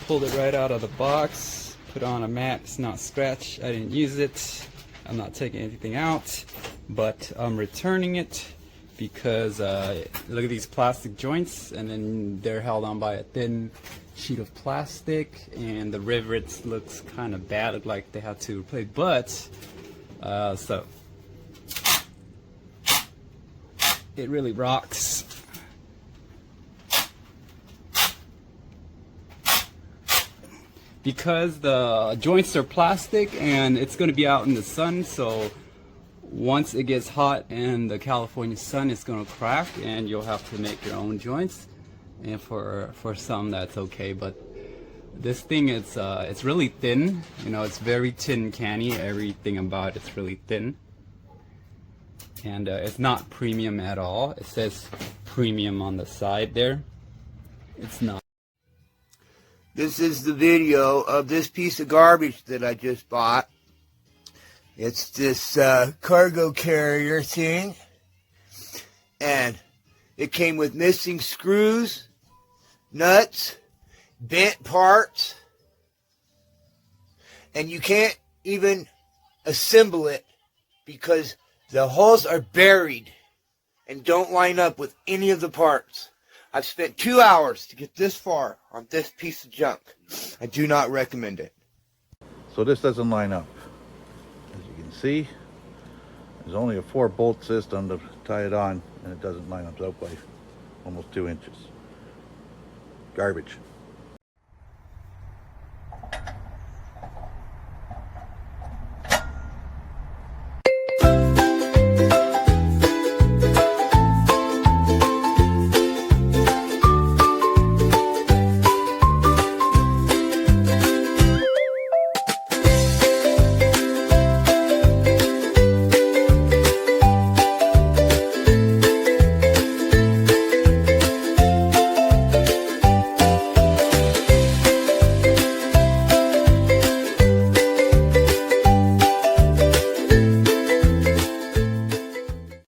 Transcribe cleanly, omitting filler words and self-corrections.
pulled it right out of the box, put on a mat. It's not scratched. I didn't use it. I'm not taking anything out, but I'm returning it because look at these plastic joints, and then they're held on by a thin sheet of plastic, and the rivets looks kind of bad. Look like they had to replace, but so it really rocks. Because the joints are plastic and it's going to be out in the sun, so once it gets hot in the California sun, it's going to crack and you'll have to make your own joints. And for some that's okay, but this thing it's really thin. You know, it's very tin canny. Everything about it's really thin, and it's not premium at all. It says premium on the side there. It's not. This is the video of this piece of garbage that I just bought. It's this cargo carrier thing, and it came with missing screws, nuts, bent parts, and you can't even assemble it because the holes are buried and don't line up with any of the parts. I've spent 2 hours to get this far on this piece of junk. I do not recommend it. So this doesn't line up. As you can see, there's only a 4-bolt system to tie it on, and it doesn't line up. It's out by almost 2 inches. Garbage.